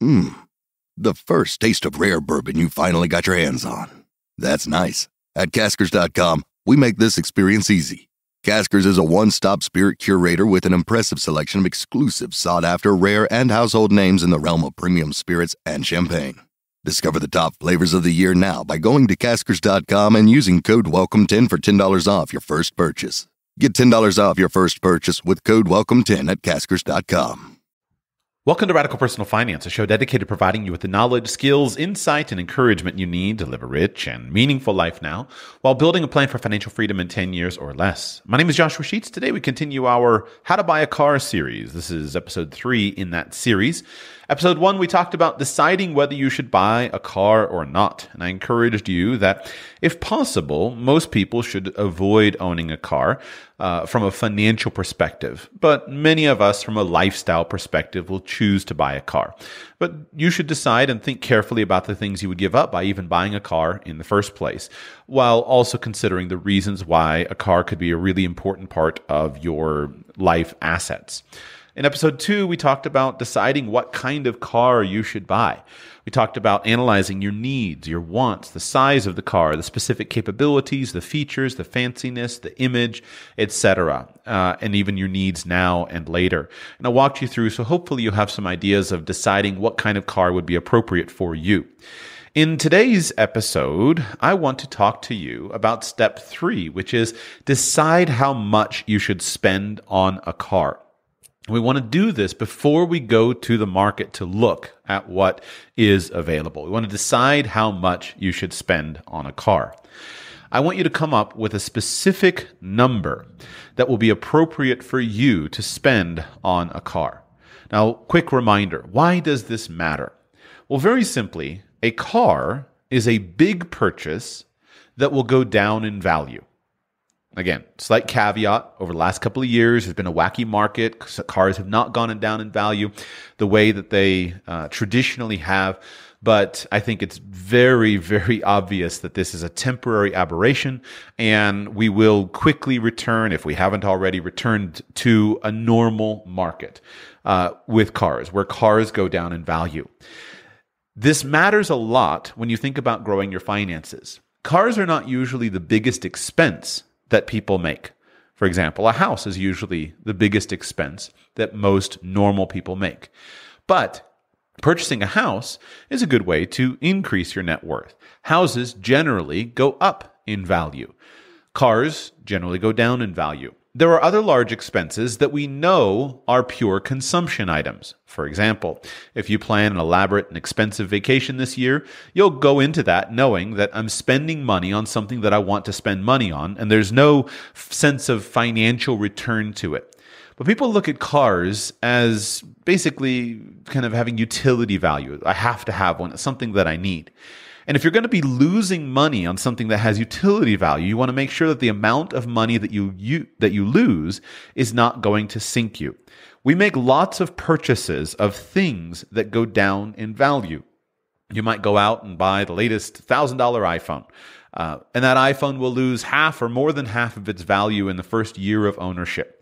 The first taste of rare bourbon you finally got your hands on. That's nice. At Caskers.com, we make this experience easy. Caskers is a one-stop spirit curator with an impressive selection of exclusive, sought-after, rare, and household names in the realm of premium spirits and champagne. Discover the top flavors of the year now by going to Caskers.com and using code WELCOME10 for $10 off your first purchase. Get $10 off your first purchase with code WELCOME10 at Caskers.com. Welcome to Radical Personal Finance, a show dedicated to providing you with the knowledge, skills, insight, and encouragement you need to live a rich and meaningful life now while building a plan for financial freedom in 10 years or less. My name is Joshua Sheets. Today we continue our How to Buy a Car series. This is episode 3 in that series. Episode 1, we talked about deciding whether you should buy a car or not. And I encouraged you that, if possible, most people should avoid owning a car from a financial perspective. But many of us, from a lifestyle perspective, will choose to buy a car. But you should decide and think carefully about the things you would give up by even buying a car in the first place, while also considering the reasons why a car could be a really important part of your life assets. In episode 2, we talked about deciding what kind of car you should buy. We talked about analyzing your needs, your wants, the size of the car, the specific capabilities, the features, the fanciness, the image, etc., and even your needs now and later. And I walked you through, so hopefully you'll have some ideas of deciding what kind of car would be appropriate for you. In today's episode, I want to talk to you about step 3, which is decide how much you should spend on a car. We want to do this before we go to the market to look at what is available. We want to decide how much you should spend on a car. I want you to come up with a specific number that will be appropriate for you to spend on a car. Now, quick reminder, why does this matter? Well, very simply, a car is a big purchase that will go down in value. Again, slight caveat, over the last couple of years, there's been a wacky market. Cars have not gone down in value the way that they traditionally have. But I think it's very, very obvious that this is a temporary aberration, and we will quickly return, if we haven't already returned, to a normal market with cars, where cars go down in value. This matters a lot when you think about growing your finances. Cars are not usually the biggest expense that people make. For example, a house is usually the biggest expense that most normal people make. But purchasing a house is a good way to increase your net worth. Houses generally go up in value. Cars generally go down in value. There are other large expenses that we know are pure consumption items. For example, if you plan an elaborate and expensive vacation this year, you'll go into that knowing that I'm spending money on something that I want to spend money on, and there's no sense of financial return to it. But people look at cars as basically kind of having utility value. I have to have one. It's something that I need. And if you're going to be losing money on something that has utility value, you want to make sure that the amount of money that you lose is not going to sink you. We make lots of purchases of things that go down in value. You might go out and buy the latest $1,000 iPhone, and that iPhone will lose half or more than half of its value in the first year of ownership.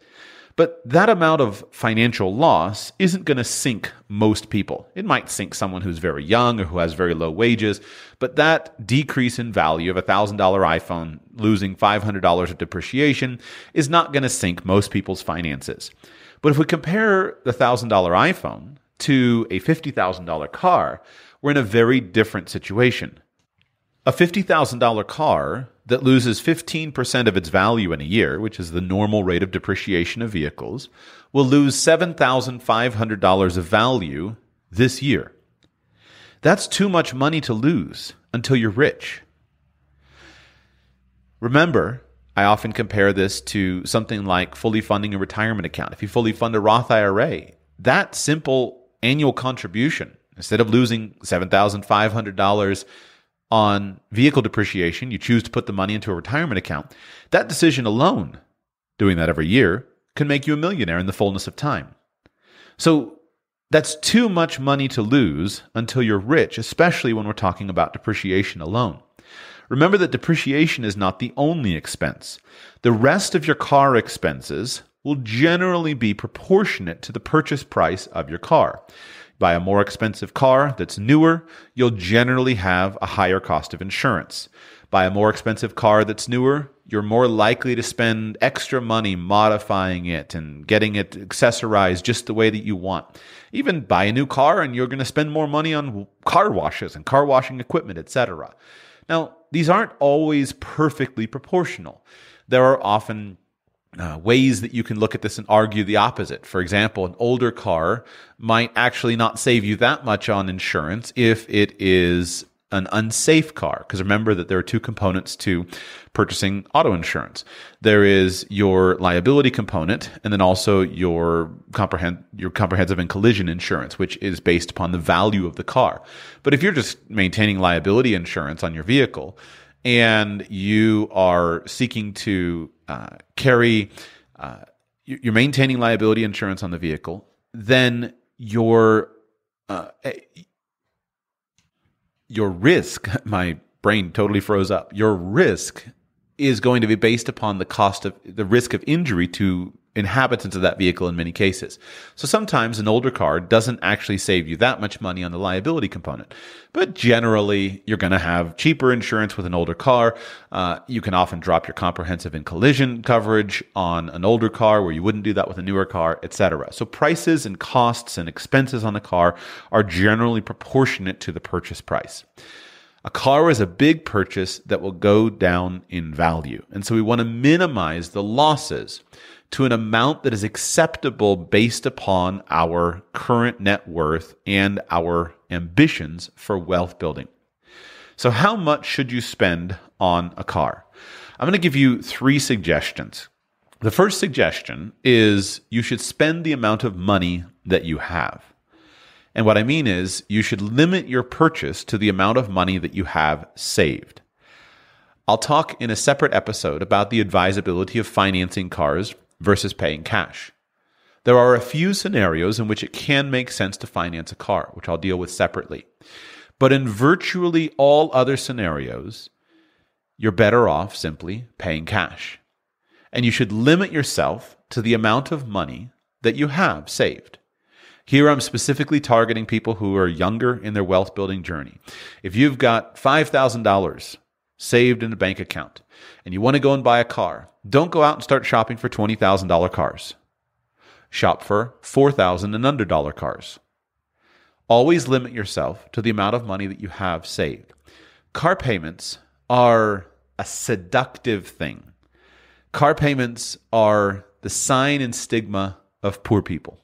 But that amount of financial loss isn't going to sink most people. It might sink someone who's very young or who has very low wages, but that decrease in value of a $1,000 iPhone losing $500 of depreciation is not going to sink most people's finances. But if we compare the $1,000 iPhone to a $50,000 car, we're in a very different situation. A $50,000 car that loses 15% of its value in a year, which is the normal rate of depreciation of vehicles, will lose $7,500 of value this year. That's too much money to lose until you're rich. Remember, I often compare this to something like fully funding a retirement account. If you fully fund a Roth IRA, that simple annual contribution, instead of losing $7,500 on vehicle depreciation, you choose to put the money into a retirement account. That decision alone, doing that every year, can make you a millionaire in the fullness of time. So that's too much money to lose until you're rich, especially when we're talking about depreciation alone. Remember that depreciation is not the only expense. The rest of your car expenses will generally be proportionate to the purchase price of your car. Buy a more expensive car that's newer, you'll generally have a higher cost of insurance. Buy a more expensive car that's newer, you're more likely to spend extra money modifying it and getting it accessorized just the way that you want. Even buy a new car and you're going to spend more money on car washes and car washing equipment, etc. Now, these aren't always perfectly proportional. There are often ways that you can look at this and argue the opposite. For example, an older car might actually not save you that much on insurance if it is an unsafe car. Because remember that there are two components to purchasing auto insurance. There is your liability component, and then also your comprehensive and collision insurance, which is based upon the value of the car. But if you're just maintaining liability insurance on your vehicle and you are seeking to you're maintaining liability insurance on the vehicle, then your risk, my brain totally froze up. Your risk is going to be based upon the risk of injury to inhabitants of that vehicle in many cases. So sometimes an older car doesn't actually save you that much money on the liability component. But generally, you're going to have cheaper insurance with an older car. You can often drop your comprehensive and collision coverage on an older car where you wouldn't do that with a newer car, etc. So prices and costs and expenses on the car are generally proportionate to the purchase price. A car is a big purchase that will go down in value. And so we want to minimize the losses to an amount that is acceptable based upon our current net worth and our ambitions for wealth building. So how much should you spend on a car? I'm going to give you 3 suggestions. The first suggestion is you should spend the amount of money that you have. And what I mean is you should limit your purchase to the amount of money that you have saved. I'll talk in a separate episode about the advisability of financing cars versus paying cash. There are a few scenarios in which it can make sense to finance a car, which I'll deal with separately. But in virtually all other scenarios, you're better off simply paying cash. And you should limit yourself to the amount of money that you have saved. Here I'm specifically targeting people who are younger in their wealth building journey. If you've got $5,000 saved in a bank account and you want to go and buy a car, don't go out and start shopping for $20,000 cars. Shop for $4,000 and under dollar cars. Always limit yourself to the amount of money that you have saved. Car payments are a seductive thing. Car payments are the sign and stigma of poor people.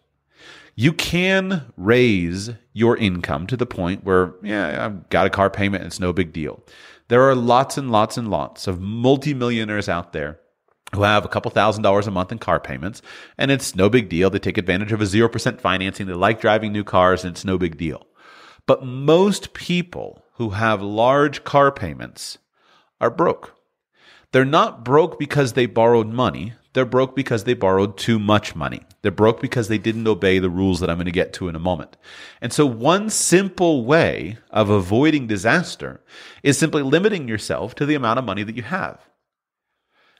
You can raise your income to the point where, I've got a car payment and it's no big deal. There are lots and lots and lots of multimillionaires out there who have a couple $1,000s a month in car payments, and it's no big deal. They take advantage of a 0% financing. They like driving new cars, and it's no big deal. But most people who have large car payments are broke. They're not broke because they borrowed money. They're broke because they borrowed too much money. They're broke because they didn't obey the rules that I'm going to get to in a moment. And so one simple way of avoiding disaster is simply limiting yourself to the amount of money that you have.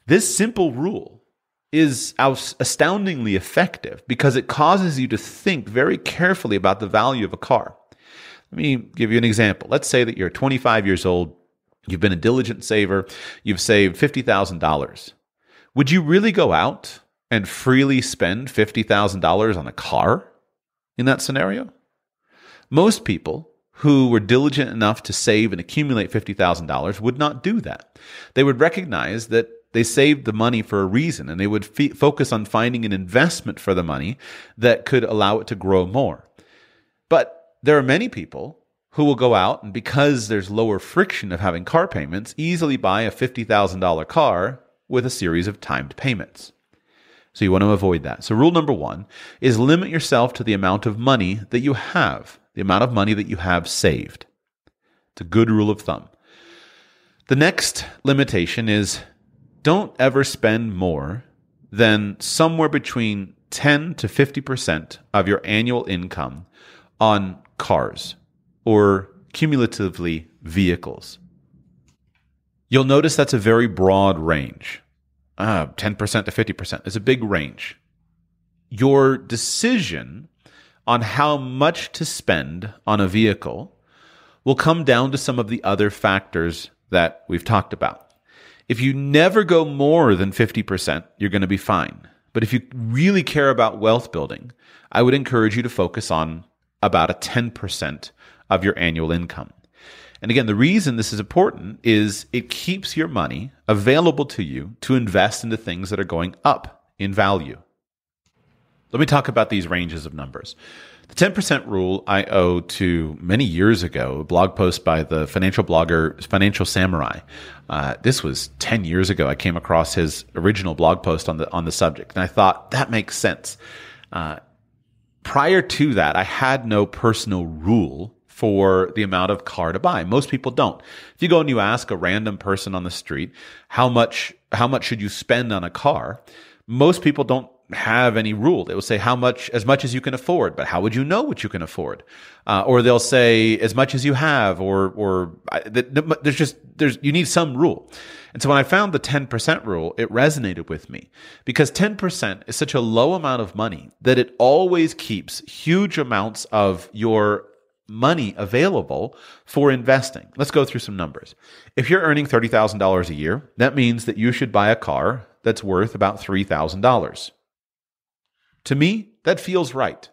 This simple rule is astoundingly effective because it causes you to think very carefully about the value of a car. Let me give you an example. Let's say that you're 25 years old. You've been a diligent saver. You've saved $50,000. Would you really go out and freely spend $50,000 on a car in that scenario? Most people who were diligent enough to save and accumulate $50,000 would not do that. They would recognize that they saved the money for a reason, and they would focus on finding an investment for the money that could allow it to grow more. But there are many people who will go out and, because there's lower friction of having car payments, easily buy a $50,000 car with a series of timed payments. So you want to avoid that. So rule number 1 is limit yourself to the amount of money that you have, the amount of money that you have saved. It's a good rule of thumb. The next limitation is don't ever spend more than somewhere between 10 to 50% of your annual income on cars or cumulatively vehicles. You'll notice that's a very broad range. 10% to 50% is a big range. Your decision on how much to spend on a vehicle will come down to some of the other factors that we've talked about. If you never go more than 50%, you're going to be fine. But if you really care about wealth building, I would encourage you to focus on about a 10% of your annual income. And again, the reason this is important is it keeps your money available to you to invest into things that are going up in value. Let me talk about these ranges of numbers. The 10% rule I owe to many years ago, a blog post by the financial blogger Financial Samurai. This was 10 years ago. I came across his original blog post on the subject, and I thought that makes sense. Prior to that, I had no personal rule for the amount of car to buy. Most people don't. If you go and you ask a random person on the street, how much should you spend on a car? Most people don't have any rule. They will say as much as you can afford, but how would you know what you can afford? Or they'll say as much as you have, you need some rule. And so when I found the 10% rule, it resonated with me because 10% is such a low amount of money that it always keeps huge amounts of your money available for investing. Let's go through some numbers. If you're earning $30,000 a year, that means that you should buy a car that's worth about $3,000. To me, that feels right.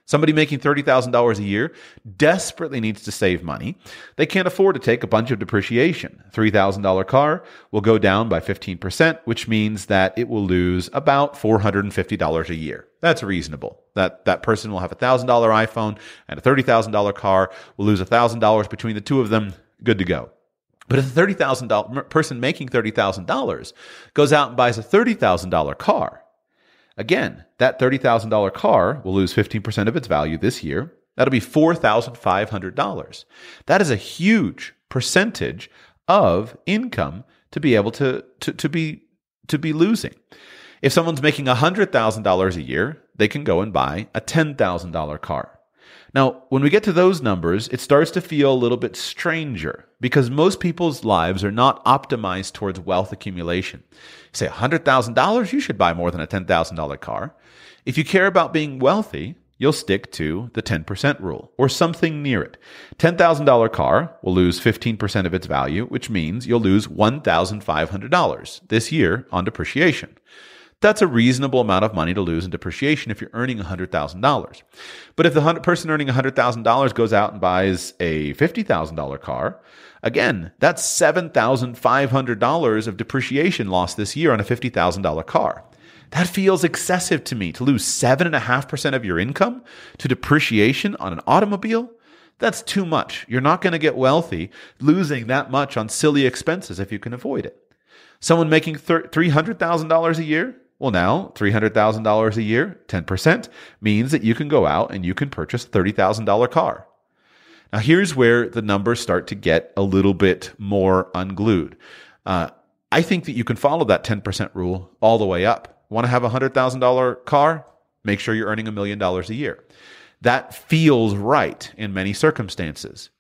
Somebody making $30,000 a year desperately needs to save money. They can't afford to take a bunch of depreciation. A $3,000 car will go down by 15%, which means that it will lose about $450 a year. That's reasonable. That person will have a $1,000 iPhone and a $30,000 car, will lose $1,000 between the two of them, good to go. But if a $30,000 person making $30,000 goes out and buys a $30,000 car, again, that $30,000 car will lose 15% of its value this year. That'll be $4,500. That is a huge percentage of income to be able to be losing. If someone's making $100,000 a year, they can go and buy a $10,000 car. Now, when we get to those numbers, it starts to feel a little bit stranger because most people's lives are not optimized towards wealth accumulation. You say $100,000, you should buy more than a $10,000 car. If you care about being wealthy, you'll stick to the 10% rule or something near it. $10,000 car will lose 15% of its value, which means you'll lose $1,500 this year on depreciation. That's a reasonable amount of money to lose in depreciation if you're earning $100,000. But if the person earning $100,000 goes out and buys a $50,000 car, again, that's $7,500 of depreciation lost this year on a $50,000 car. That feels excessive to me, to lose 7.5% of your income to depreciation on an automobile. That's too much. You're not going to get wealthy losing that much on silly expenses if you can avoid it. Someone making $300,000 a year, well, now $300,000 a year, 10% means that you can go out and you can purchase a $30,000 car. Now, here's where the numbers start to get a little bit more unglued. I think that you can follow that 10% rule all the way up. Want to have a $100,000 car? Make sure you're earning $1 million a year. That feels right in many circumstances.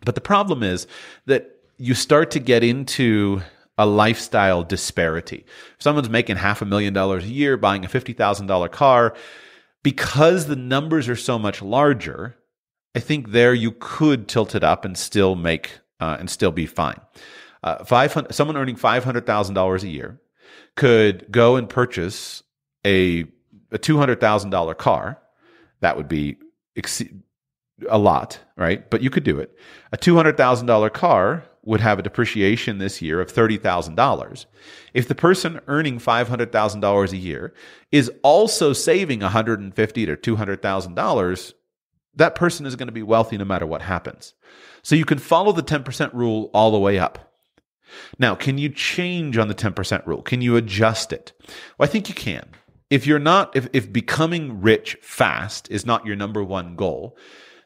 But the problem is that you start to get into a lifestyle disparity. If someone's making $500,000 a year, buying a $50,000 car, because the numbers are so much larger, I think there you could tilt it up and still make and still be fine. Someone earning $500,000 a year could go and purchase a $200,000 car. That would be a lot, right? But you could do it. A $200,000 car would have a depreciation this year of $30,000. If the person earning $500,000 a year is also saving $150,000 to $200,000, that person is going to be wealthy no matter what happens. So you can follow the 10% rule all the way up. Now, can you change on the 10% rule? Can you adjust it? Well, I think you can. If becoming rich fast is not your number one goal,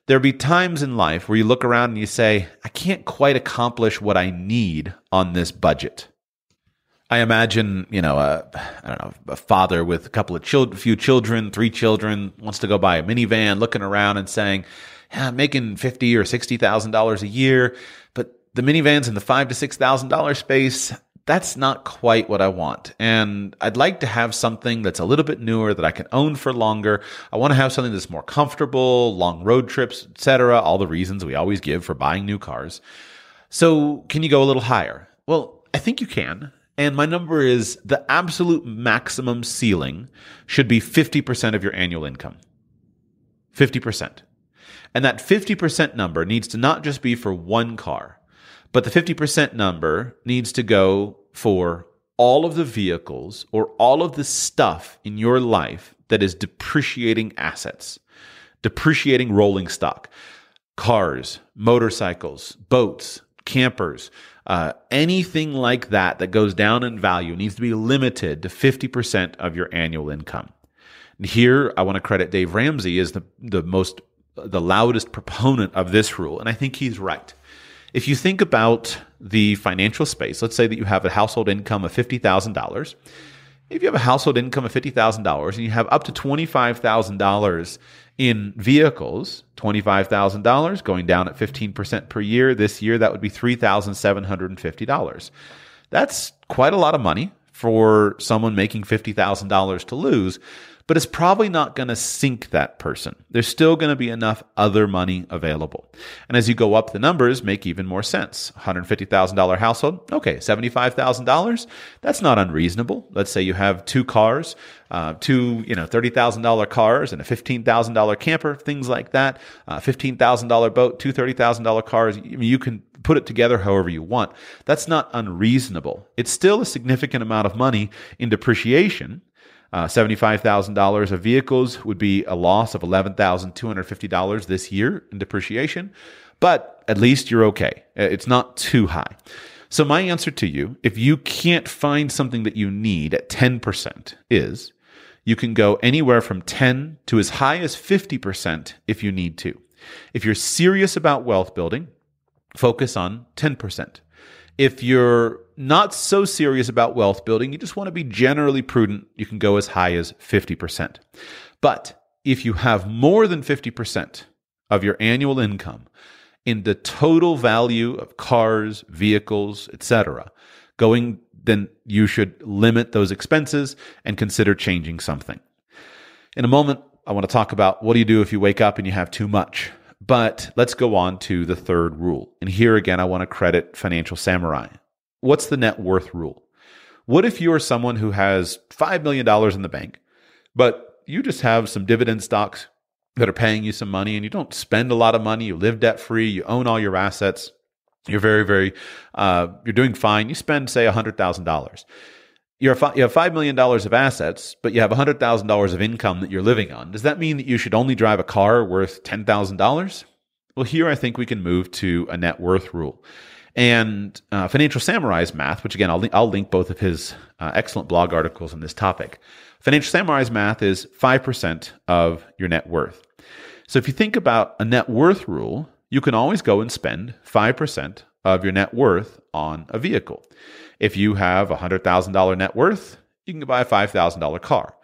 there'll be times in life where you look around and you say, I can't quite accomplish what I need on this budget. I imagine, a father with a couple of few children, 3 children, wants to go buy a minivan, looking around and saying, I'm making $50,000 or $60,000 a year, but the minivan's in the $5,000 to $6,000 space. that's not quite what I want. And I'd like to have something that's a little bit newer that I can own for longer. I want to have something that's more comfortable, long road trips, etc. All the reasons we always give for buying new cars. So can you go a little higher? Well, I think you can. And my number is the absolute maximum ceiling should be 50% of your annual income. 50%. And that 50% number needs to not just be for one car, but the 50% number needs to go for all of the vehicles or all of the stuff in your life that is depreciating assets, depreciating rolling stock, cars, motorcycles, boats, campers, anything like that that goes down in value needs to be limited to 50% of your annual income. And here, I want to credit Dave Ramsey as the loudest proponent of this rule, and I think he's right. If you think about the financial space, let's say that you have a household income of $50,000. If you have a household income of $50,000 and you have up to $25,000 in vehicles, $25,000 going down at 15% per year, this year that would be $3,750. That's quite a lot of money for someone making $50,000 to lose, but it's probably not going to sink that person. There's still going to be enough other money available. And as you go up, the numbers make even more sense. $150,000 household, okay, $75,000, that's not unreasonable. Let's say you have two cars, two $30,000 cars and a $15,000 camper, things like that. $15,000 boat, two $30,000 cars. You can put it together however you want. That's not unreasonable. It's still a significant amount of money in depreciation. $75,000 of vehicles would be a loss of $11,250 this year in depreciation, but at least you're okay. It's not too high. So my answer to you, if you can't find something that you need at 10%, is you can go anywhere from 10 to as high as 50% if you need to. If you're serious about wealth building, focus on 10%. If you're not so serious about wealth building, you just want to be generally prudent, you can go as high as 50%. But if you have more than 50% of your annual income in the total value of cars, vehicles, etc., then you should limit those expenses and consider changing something. In a moment, I want to talk about what do you do if you wake up and you have too much. But let's go on to the third rule. And here again, I want to credit Financial Samurai. What's the net worth rule? What if you are someone who has $5 million in the bank, but you just have some dividend stocks that are paying you some money and you don't spend a lot of money, you live debt-free, you own all your assets, you're you're doing fine, you spend, say, $100,000. You have $5 million of assets, but you have $100,000 of income that you're living on. Does that mean that you should only drive a car worth $10,000? Well, here I think we can move to a net worth rule. And Financial Samurai's math, which again, I'll link both of his excellent blog articles on this topic. Financial Samurai's math is 5% of your net worth. So if you think about a net worth rule, you can always go and spend 5% of your net worth on a vehicle. If you have a $100,000 net worth, you can buy a $5,000 car.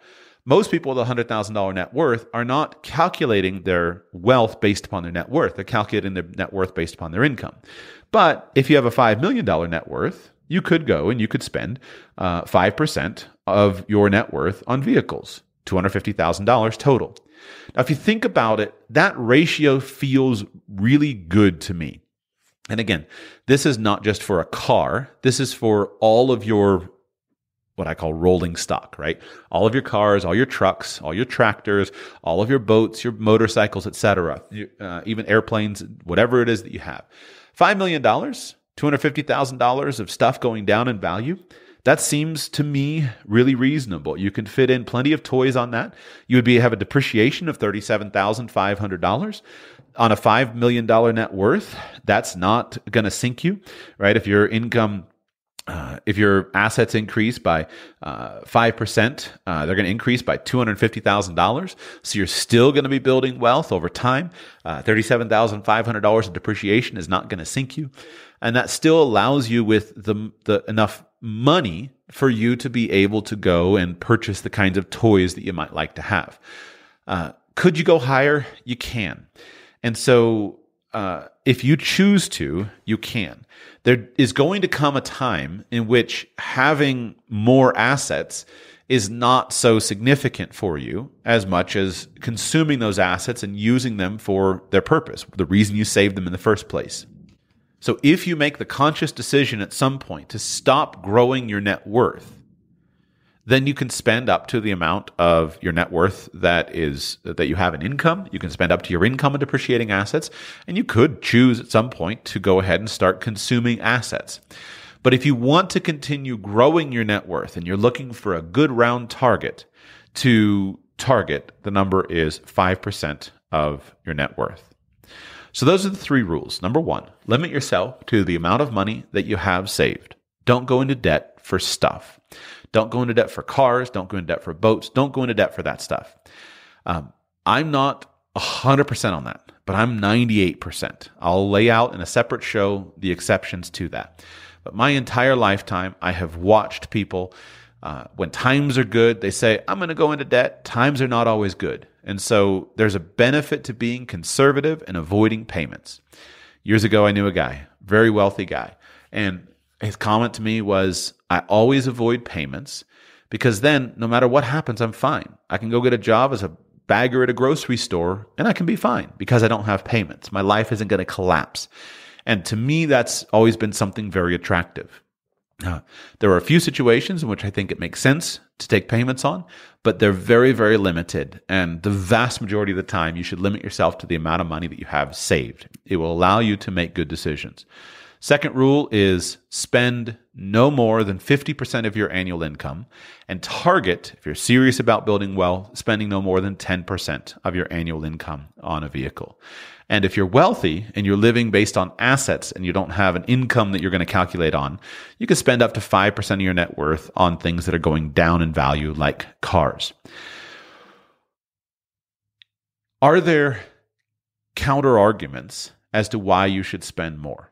Most people with a $100,000 net worth are not calculating their wealth based upon their net worth. They're calculating their net worth based upon their income. But if you have a $5 million net worth, you could go and you could spend 5% of your net worth on vehicles, $250,000 total. Now, if you think about it, that ratio feels really good to me. And again, this is not just for a car. This is for all of your, what I call rolling stock, right? All of your cars, all your trucks, all your tractors, all of your boats, your motorcycles, etc., even airplanes, whatever it is that you have. $5 million, $250,000 of stuff going down in value. That seems to me really reasonable. You can fit in plenty of toys on that. You would have a depreciation of $37,500. On a $5 million net worth, that's not going to sink you, right? If your income, if your assets increase by 5%, they're going to increase by $250,000. So you're still going to be building wealth over time. $37,500 of depreciation is not going to sink you. And that still allows you with the enough money for you to be able to go and purchase the kinds of toys that you might like to have. Could you go higher? You can. And so if you choose to, you can. There is going to come a time in which having more assets is not so significant for you as much as consuming those assets and using them for their purpose, the reason you saved them in the first place. So if you make the conscious decision at some point to stop growing your net worth, then you can spend up to the amount of your net worth that you have in income. You can spend up to your income in depreciating assets, and you could choose at some point to go ahead and start consuming assets. But if you want to continue growing your net worth and you're looking for a good round target to target, the number is 5% of your net worth. So those are the 3 rules. Number 1, limit yourself to the amount of money that you have saved. Don't go into debt for stuff. Don't go into debt for cars. Don't go into debt for boats. Don't go into debt for that stuff. I'm not 100% on that, but I'm 98%. I'll lay out in a separate show the exceptions to that. But my entire lifetime, I have watched people, when times are good, they say, I'm going to go into debt. Times are not always good. And so there's a benefit to being conservative and avoiding payments. Years ago, I knew a guy, very wealthy guy, and his comment to me was, I always avoid payments because then no matter what happens, I'm fine. I can go get a job as a bagger at a grocery store and I can be fine because I don't have payments. My life isn't going to collapse. And to me, that's always been something very attractive. There are a few situations in which I think it makes sense to take payments on, but they're very, very limited. And the vast majority of the time, you should limit yourself to the amount of money that you have saved. It will allow you to make good decisions. Second rule is spend no more than 50% of your annual income, and target, if you're serious about building wealth, spending no more than 10% of your annual income on a vehicle. And if you're wealthy and you're living based on assets and you don't have an income that you're going to calculate on, you can spend up to 5% of your net worth on things that are going down in value, like cars. Are there counter arguments as to why you should spend more?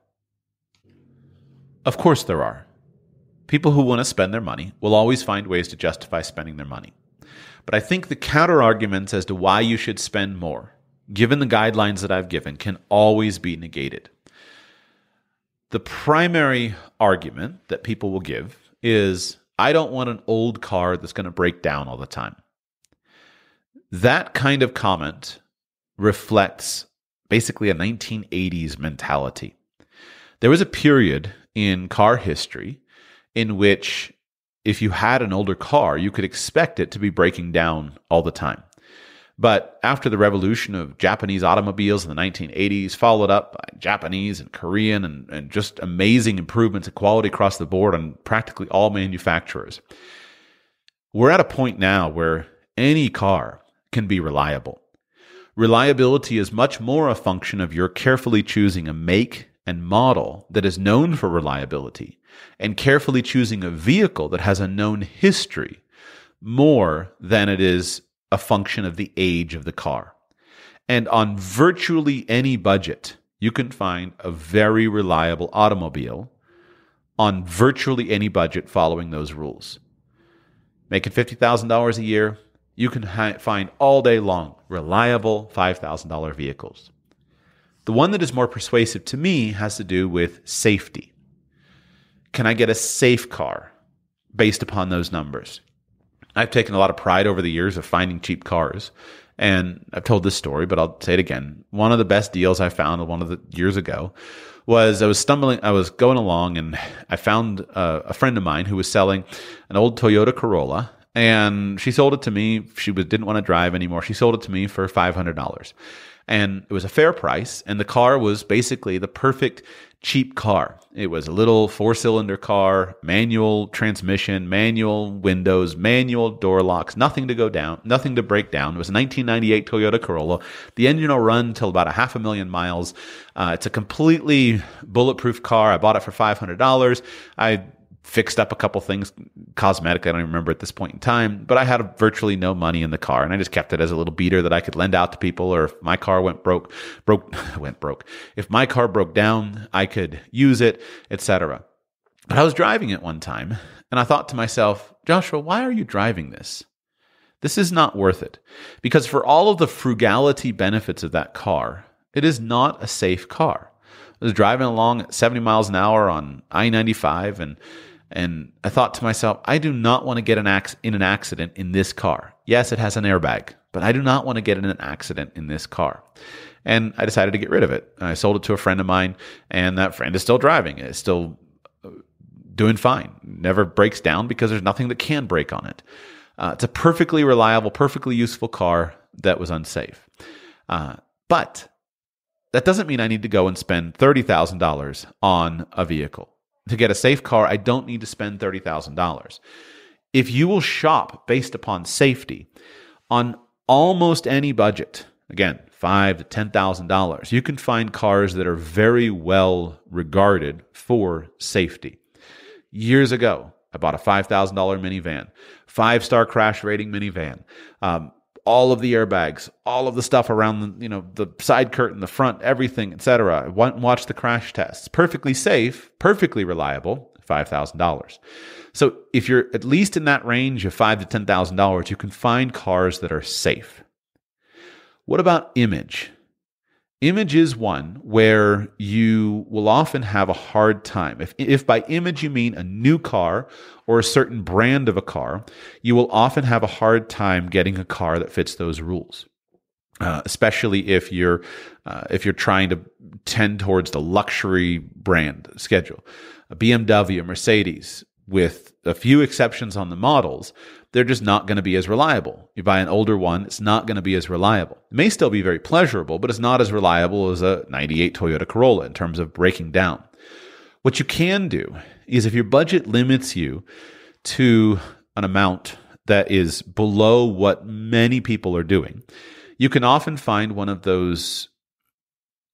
Of course there are. People who want to spend their money will always find ways to justify spending their money. But I think the counter arguments as to why you should spend more, given the guidelines that I've given, can always be negated. The primary argument that people will give is, I don't want an old car that's going to break down all the time. That kind of comment reflects basically a 1980s mentality. There was a period in car history in which if you had an older car, you could expect it to be breaking down all the time. But after the revolution of Japanese automobiles in the 1980s, followed up by Japanese and Korean and just amazing improvements in quality across the board on practically all manufacturers, we're at a point now where any car can be reliable. Reliability is much more a function of your carefully choosing a make and model that is known for reliability, and carefully choosing a vehicle that has a known history, more than it is a function of the age of the car. And on virtually any budget, you can find a very reliable automobile on virtually any budget following those rules. Making $50,000 a year, you can find all day long reliable $5,000 vehicles. The one that is more persuasive to me has to do with safety. Can I get a safe car based upon those numbers? I've taken a lot of pride over the years of finding cheap cars, and I've told this story, but I'll say it again. One of the best deals I found years ago was I was going along, and I found a friend of mine who was selling an old Toyota Corolla, and she sold it to me. She didn't want to drive anymore. She sold it to me for $500. And it was a fair price, and the car was basically the perfect cheap car. It was a little 4-cylinder car, manual transmission, manual windows, manual door locks, nothing to go down, nothing to break down. It was a 1998 Toyota Corolla. The engine will run till about 500,000 miles. It's a completely bulletproof car. I bought it for $500. I fixed up a couple things, cosmetic, I don't even remember at this point in time, but I had virtually no money in the car, and I just kept it as a little beater that I could lend out to people, or if my car went broke. If my car broke down, I could use it, etc. But I was driving it one time, and I thought to myself, Joshua, why are you driving this? This is not worth it. Because for all of the frugality benefits of that car, It is not a safe car. I was driving along at 70 miles an hour on I-95 and I thought to myself, I do not want to get in an accident in this car. Yes, it has an airbag, but I do not want to get in an accident in this car. And I decided to get rid of it. I sold it to a friend of mine, and that friend is still driving it. It's still doing fine. Never breaks down because there's nothing that can break on it. It's a perfectly reliable, perfectly useful car that was unsafe. But that doesn't mean I need to go and spend $30,000 on a vehicle. To get a safe car, I don't need to spend $30,000. If you will shop based upon safety on almost any budget, again, $5,000 to $10,000, you can find cars that are very well regarded for safety. Years ago, I bought a $5,000 minivan, 5-star crash rating minivan, all of the airbags, all of the stuff around the side curtain, the front, everything, etc. I went and watched the crash tests. Perfectly safe, perfectly reliable, $5,000. So if you're at least in that range of $5,000 to $10,000, you can find cars that are safe. What about image? Image is one where you will often have a hard time. If by image you mean a new car or a certain brand of a car, you will often have a hard time getting a car that fits those rules. Especially if you're trying to tend towards the luxury brand schedule. A BMW, a Mercedes, with a few exceptions on the models, they're just not going to be as reliable. You buy an older one, it's not going to be as reliable. It may still be very pleasurable, but it's not as reliable as a 98 Toyota Corolla in terms of breaking down. What you can do is if your budget limits you to an amount that is below what many people are doing, you can often find one of those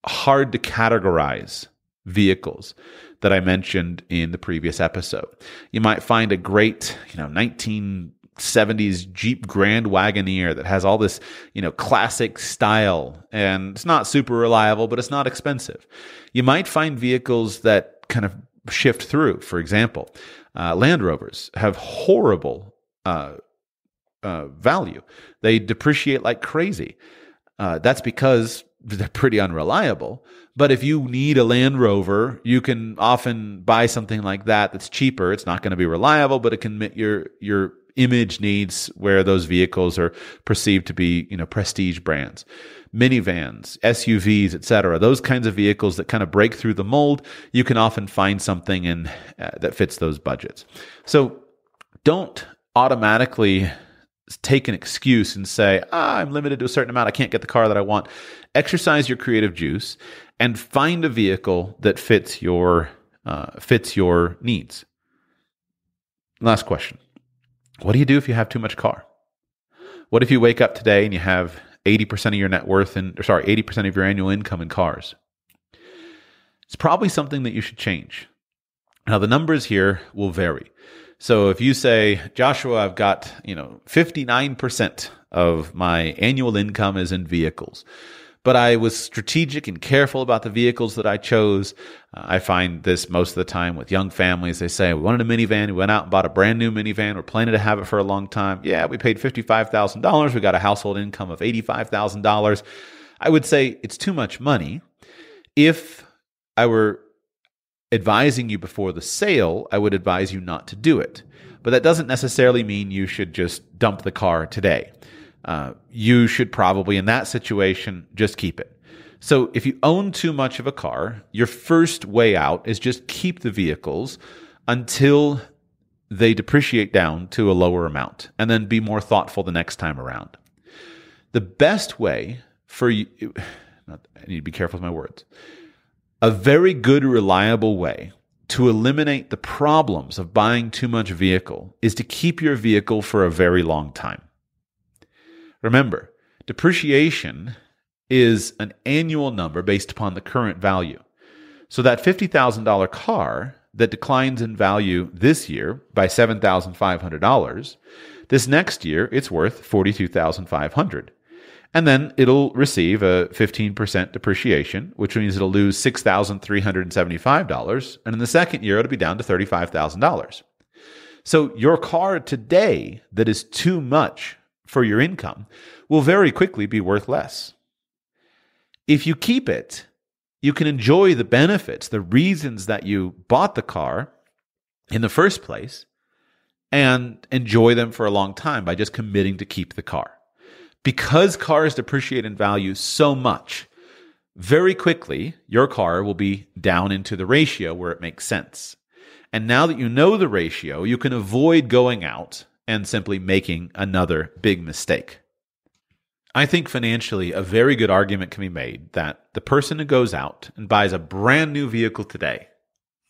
hard to categorize vehicles that I mentioned in the previous episode. You might find a great, 1970s Jeep Grand Wagoneer that has all this, classic style, and it's not super reliable, but it's not expensive. You might find vehicles that kind of shift through. For example, Land Rovers have horrible value. They depreciate like crazy. That's because they're pretty unreliable. But if you need a Land Rover, you can often buy something like that that's cheaper. It's not going to be reliable, but it can meet your image needs where those vehicles are perceived to be, prestige brands. Minivans, SUVs, etc. Those kinds of vehicles that kind of break through the mold, you can often find something that fits those budgets. So don't automatically take an excuse and say, I'm limited to a certain amount, I can't get the car that I want. Exercise your creative juice and find a vehicle that fits your needs. Last question. What do you do if you have too much car? What if you wake up today and you have 80% of your net worth 80% of your annual income in cars? It's probably something that you should change. Now, the numbers here will vary. So if you say, Joshua, I've got, 59% of my annual income is in vehicles, but I was strategic and careful about the vehicles that I chose. I find this most of the time with young families. They say, we wanted a minivan. We went out and bought a brand new minivan. We're planning to have it for a long time. Yeah, we paid $55,000. We got a household income of $85,000. I would say it's too much money. If I were advising you before the sale, I would advise you not to do it. But that doesn't necessarily mean you should just dump the car today. You should probably, in that situation, just keep it. So if you own too much of a car, your first way out is just keep the vehicles until they depreciate down to a lower amount, and then be more thoughtful the next time around. The best way for you, I need to be careful with my words. A very good, reliable way to eliminate the problems of buying too much vehicle is to keep your vehicle for a very long time. Remember, depreciation is an annual number based upon the current value. So that $50,000 car that declines in value this year by $7,500, this next year it's worth $42,500. And then it'll receive a 15% depreciation, which means it'll lose $6,375. And in the second year, it'll be down to $35,000. So your car today that is too much for your income will very quickly be worth less. If you keep it, you can enjoy the benefits, the reasons that you bought the car in the first place, and enjoy them for a long time by just committing to keep the car. Because cars depreciate in value so much, very quickly, your car will be down into the ratio where it makes sense. And now that you know the ratio, you can avoid going out and simply making another big mistake. I think financially, a very good argument can be made that the person who goes out and buys a brand new vehicle today,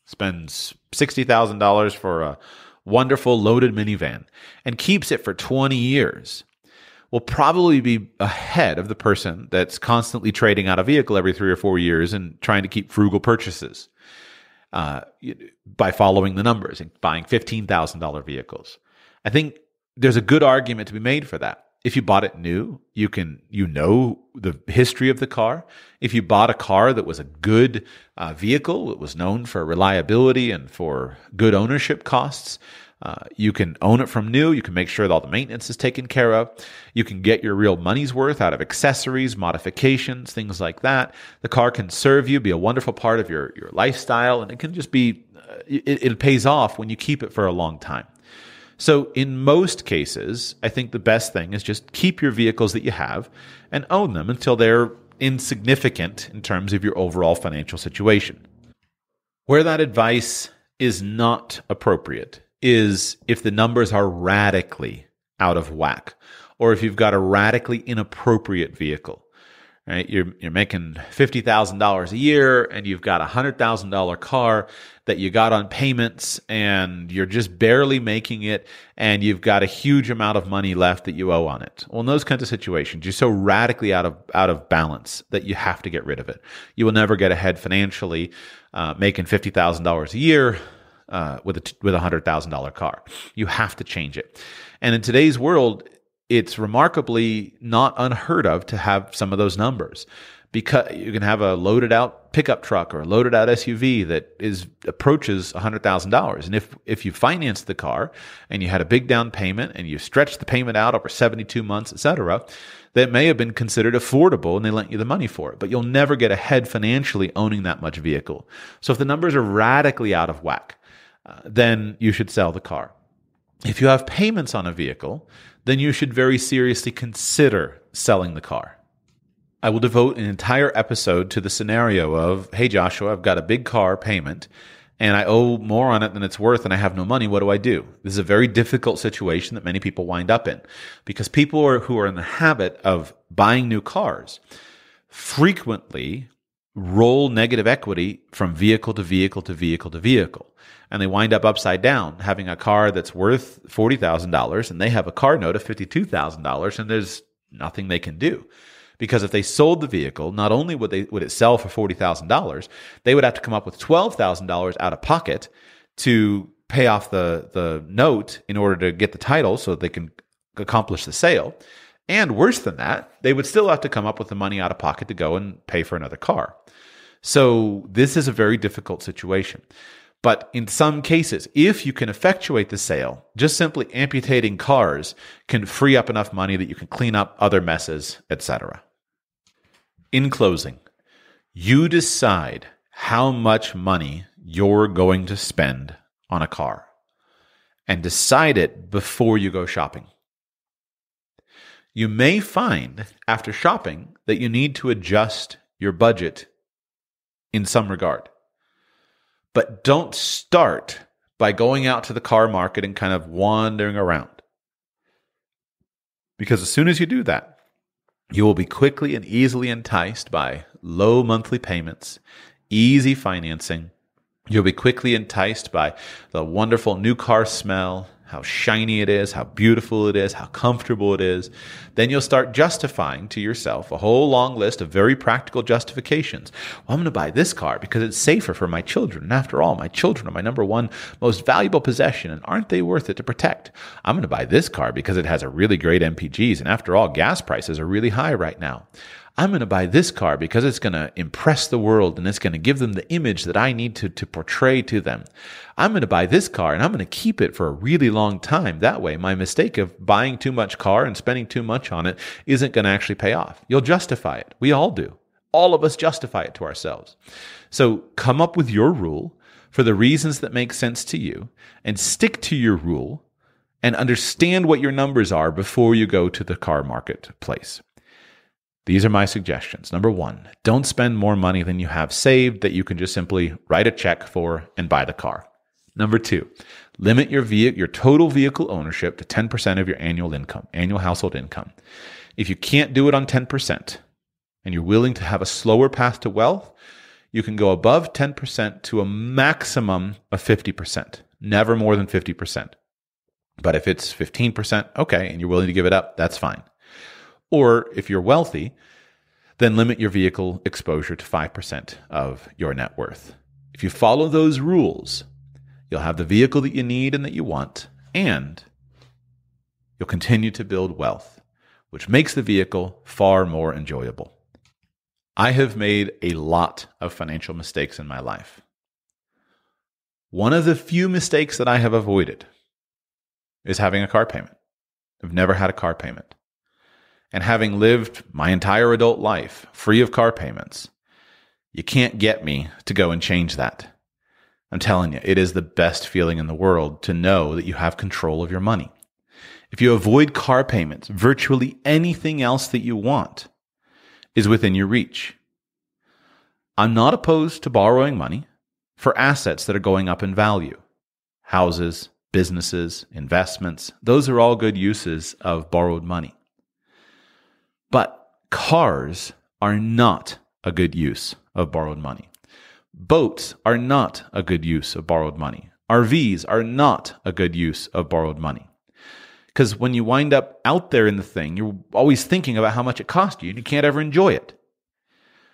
spends $60,000 for a wonderful loaded minivan, and keeps it for 20 years, will probably be ahead of the person that's constantly trading out a vehicle every 3 or 4 years and trying to keep frugal purchases by following the numbers and buying $15,000 vehicles. I think there's a good argument to be made for that. If you bought it new, you know the history of the car. If you bought a car that was a good vehicle, it was known for reliability and for good ownership costs, you can own it from new. You can make sure that all the maintenance is taken care of. You can get your real money's worth out of accessories, modifications, things like that. The car can serve you, be a wonderful part of your lifestyle, and it can just be, it pays off when you keep it for a long time. So in most cases, I think the best thing is just keep your vehicles that you have and own them until they're insignificant in terms of your overall financial situation. Where that advice is not appropriate is if the numbers are radically out of whack, or if you've got a radically inappropriate vehicle. Right? You're making $50,000 a year and you've got a $100,000 car that you got on payments and you're just barely making it and you've got a huge amount of money left that you owe on it. Well, in those kinds of situations, you're so radically out of balance that you have to get rid of it. You will never get ahead financially making $50,000 a year with a $100,000 car. You have to change it. And in today's world, it's remarkably not unheard of to have some of those numbers, because you can have a loaded out pickup truck or a loaded out SUV that approaches $100,000. And if you finance the car and you had a big down payment and you stretched the payment out over 72 months, etc., that may have been considered affordable and they lent you the money for it. But you'll never get ahead financially owning that much vehicle. So if the numbers are radically out of whack, then you should sell the car. If you have payments on a vehicle, then you should very seriously consider selling the car. I will devote an entire episode to the scenario of, hey, Joshua, I've got a big car payment and I owe more on it than it's worth and I have no money. What do I do? This is a very difficult situation that many people wind up in, because people who are in the habit of buying new cars frequently roll negative equity from vehicle to vehicle to vehicle to vehicle. And they wind up upside down, having a car that's worth $40,000 and they have a car note of $52,000, and there's nothing they can do. Because if they sold the vehicle, not only would it sell for $40,000, they would have to come up with $12,000 out of pocket to pay off the note in order to get the title so that they can accomplish the sale. And worse than that, they would still have to come up with the money out of pocket to go and pay for another car. So this is a very difficult situation. But in some cases, if you can effectuate the sale, just simply amputating cars can free up enough money that you can clean up other messes, etc. In closing, you decide how much money you're going to spend on a car, and decide it before you go shopping. You may find after shopping that you need to adjust your budget in some regard. But don't start by going out to the car market and kind of wandering around. Because as soon as you do that, you will be quickly and easily enticed by low monthly payments, easy financing. You'll be quickly enticed by the wonderful new car smell, how shiny it is, how beautiful it is, how comfortable it is. Then you'll start justifying to yourself a whole long list of very practical justifications. Well, I'm going to buy this car because it's safer for my children. And after all, my children are my number one most valuable possession, and aren't they worth it to protect? I'm going to buy this car because it has a really great MPGs, and after all, gas prices are really high right now. I'm going to buy this car because it's going to impress the world and it's going to give them the image that I need to portray to them. I'm going to buy this car and I'm going to keep it for a really long time. That way, my mistake of buying too much car and spending too much on it isn't going to actually pay off. You'll justify it. We all do. all of us justify it to ourselves. So come up with your rule for the reasons that make sense to you and stick to your rule and understand what your numbers are before you go to the car marketplace. These are my suggestions. Number one, don't spend more money than you have saved that you can just simply write a check for and buy the car. Number two, limit your total vehicle ownership to 10% of your annual household income. If you can't do it on 10% and you're willing to have a slower path to wealth, you can go above 10% to a maximum of 50%, never more than 50%. But if it's 15%, okay, and you're willing to give it up, that's fine. Or if you're wealthy, then limit your vehicle exposure to 5% of your net worth. If you follow those rules, you'll have the vehicle that you need and that you want, and you'll continue to build wealth, which makes the vehicle far more enjoyable. I have made a lot of financial mistakes in my life. One of the few mistakes that I have avoided is having a car payment. I've never had a car payment. And having lived my entire adult life free of car payments, you can't get me to go and change that. I'm telling you, it is the best feeling in the world to know that you have control of your money. If you avoid car payments, virtually anything else that you want is within your reach. I'm not opposed to borrowing money for assets that are going up in value. Houses, businesses, investments, those are all good uses of borrowed money. But cars are not a good use of borrowed money. Boats are not a good use of borrowed money. RVs are not a good use of borrowed money. Because when you wind up out there in the thing, you're always thinking about how much it cost you and you can't ever enjoy it.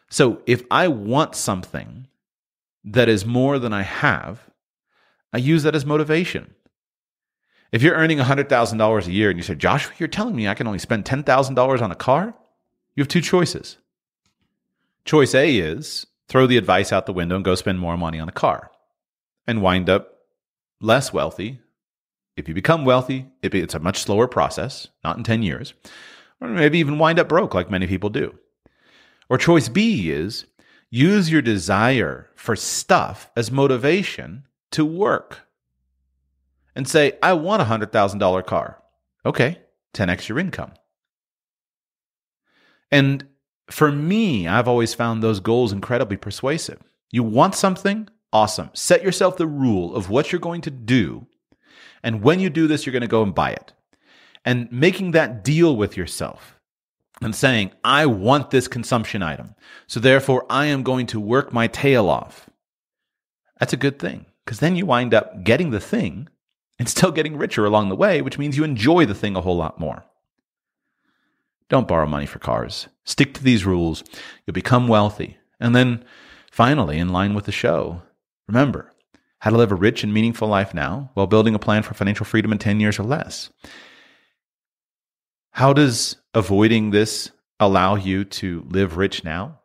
So if I want something that is more than I have, I use that as motivation. If you're earning $100,000 a year and you say, Joshua, you're telling me I can only spend $10,000 on a car? You have two choices. Choice A is throw the advice out the window and go spend more money on a car and wind up less wealthy. If you become wealthy, it's a much slower process, not in 10 years, or maybe even wind up broke like many people do. Or choice B is use your desire for stuff as motivation to work and say, I want a $100,000 car. Okay, 10x your income. And for me, I've always found those goals incredibly persuasive. You want something? Awesome. Set yourself the rule of what you're going to do. And when you do this, you're going to go and buy it. And making that deal with yourself and saying, I want this consumption item, so therefore I am going to work my tail off. That's a good thing, because then you wind up getting the thing and still getting richer along the way, which means you enjoy the thing a whole lot more. Don't borrow money for cars. Stick to these rules. You'll become wealthy. And then finally, in line with the show, remember how to live a rich and meaningful life now while building a plan for financial freedom in 10 years or less. How does avoiding this allow you to live rich now?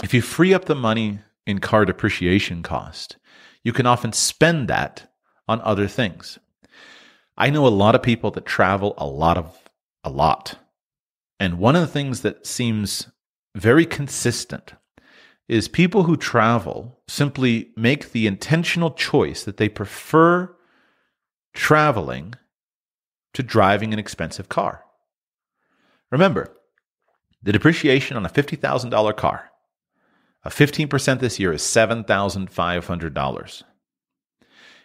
If you free up the money in car depreciation cost, you can often spend that on other things. I know a lot of people that travel a lot. And one of the things that seems very consistent is people who travel simply make the intentional choice that they prefer traveling to driving an expensive car. Remember, the depreciation on a $50,000 car, a 15% this year is $7,500.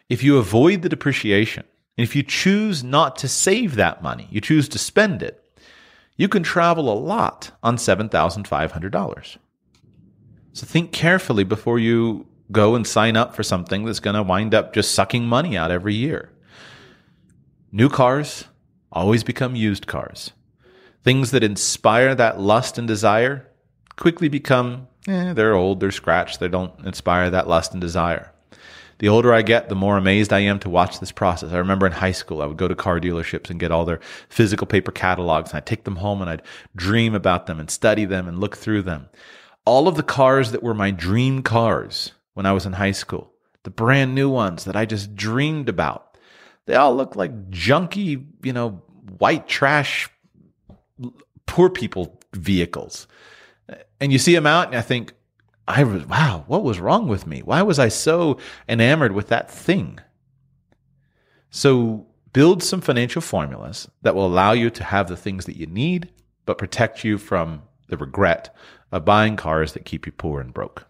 If you avoid the depreciation, and if you choose not to save that money, you choose to spend it, you can travel a lot on $7,500. So think carefully before you go and sign up for something that's going to wind up just sucking money out every year. New cars always become used cars. Things that inspire that lust and desire quickly become, they're old, they're scratched, they don't inspire that lust and desire. The older I get, the more amazed I am to watch this process. I remember in high school, I would go to car dealerships and get all their physical paper catalogs, and I'd take them home and I'd dream about them and study them and look through them. All of the cars that were my dream cars when I was in high school, the brand new ones that I just dreamed about, they all look like junky, white trash, poor people vehicles. And you see them out, and I think, wow, what was wrong with me? Why was I so enamored with that thing? So build some financial formulas that will allow you to have the things that you need, but protect you from the regret of buying cars that keep you poor and broke.